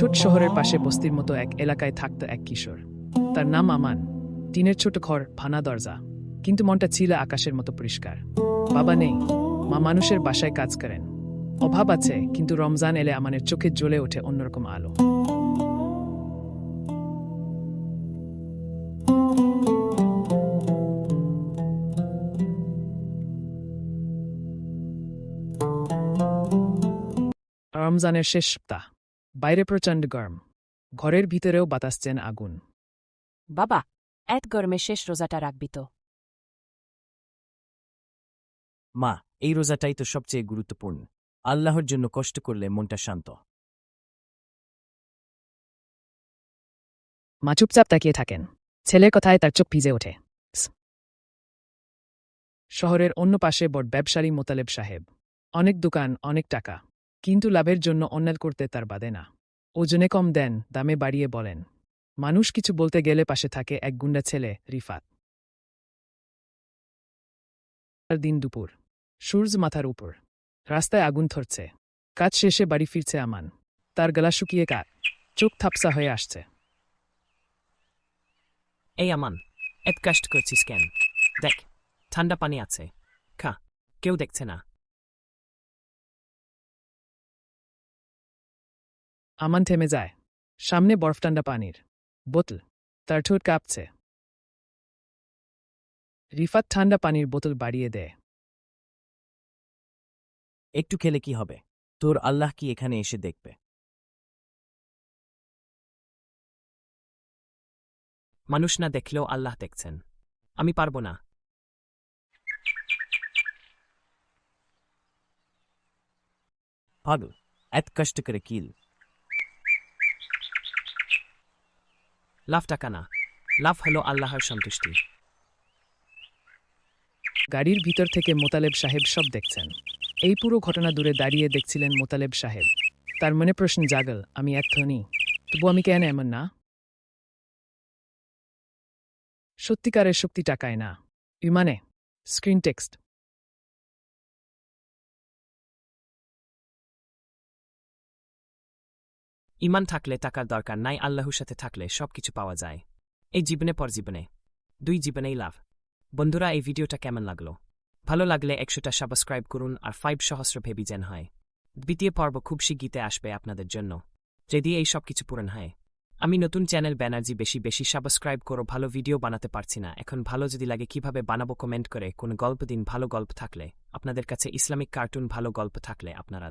ছোট শহরের পাশে বস্তির মতো এক এলাকায় থাকত এক কিশোর। তার নাম আমান। টিনের ছোট ঘর, ভাঙা দরজা, কিন্তু মনটা ছিল আকাশের মতো পরিষ্কার। বাবা নেই, মা মানুষের বাসায় কাজ করেন। অভাব আছে, কিন্তু রমজান এলে আমানের চোখে জ্বলে ওঠে অন্যরকম আলো। রমজানের শেষ সপ্তাহ, বাইরে প্রচণ্ড গরম, ঘরের ভিতরেও বাতাস যেন আগুন। বাবা, এত গরমে শেষ রোজাটা রাখবি তো? মা, এই রোজাটাই তো সবচেয়ে গুরুত্বপূর্ণ। আল্লাহর জন্য কষ্ট করলে মনটা শান্ত। মা চুপচাপ তাকিয়ে থাকেন। ছেলের কথায় তার চোখ ভিজে ওঠে। শহরের অন্য পাশে বড় ব্যবসায়ী মোতালেব সাহেব। অনেক দোকান, অনেক টাকা, কিন্তু লাভের জন্য অন্যায় করতে তার বাদে না। ওজনে কম দেন, দামে বাড়িয়ে বলেন। মানুষ কিছু বলতে গেলে পাশে থাকে এক গুন্ডা ছেলে, রিফাত। দিন দুপুর, সূর্য মাথার উপর, রাস্তায় আগুন ধরছে। কাজ শেষে বাড়ি ফিরছে আমান। তার গলা শুকিয়ে কাঠ, চোখ থাপসা হয়ে আসছে। এই আমান, এত কষ্ট করছিস কেন? দেখ, ঠান্ডা পানি আছে, খা, কেউ দেখছে না। আমান থেমে যায়। সামনে বরফ ঠান্ডা পানির বোতল, তার ঠোঁট কাঁপছে। রিফাত ঠান্ডা পানির বোতল বাড়িয়ে দেয়। একটু খেলে কি হবে? তোর আল্লাহ কি এখানে এসে দেখবে? মানুষ না দেখলেও আল্লাহ দেখছেন। আমি পারবো না। পাগল, এত কষ্ট করে কিল। লাভ টাকা না, লাভ হলো আল্লাহর সন্তুষ্টি। গাড়ির ভিতর থেকে মোতালেব সাহেব সব দেখছেন। এই পুরো ঘটনা দূরে দাঁড়িয়ে দেখছিলেন মোতালেব সাহেব। তার মনে প্রশ্ন জাগল, আমি এক ধনী, তবু আমি কেন এমন না? সত্যিকারের শক্তি টাকায় না, ইমানে। Screen text. ইমান থাকলে টাকার দরকার নাই, আল্লাহর সাথে থাকলে সবকিছু পাওয়া যায়। এই জীবনে পর জীবনে, দুই জীবনেই লাভ। বন্ধুরা, এই ভিডিওটা কেমন লাগলো? ভালো লাগলে 100টা সাবস্ক্রাইব করুন আর 5 সহস্র ভেবি যেন হয়। দ্বিতীয় পর্ব খুব শিগগিরই আসবে আপনাদের জন্য, যদি এই সব কিছু পূরণ হয়। আমি নতুন চ্যানেল ব্যানার্জি, বেশি বেশি সাবস্ক্রাইব করো। ভালো ভিডিও বানাতে পারছি না এখন, ভালো যদি লাগে কিভাবে বানাবো কমেন্ট করে। কোন গল্প দিন, ভালো গল্প থাকলে আপনাদের কাছে, ইসলামিক কার্টুন ভালো গল্প থাকলে আপনারা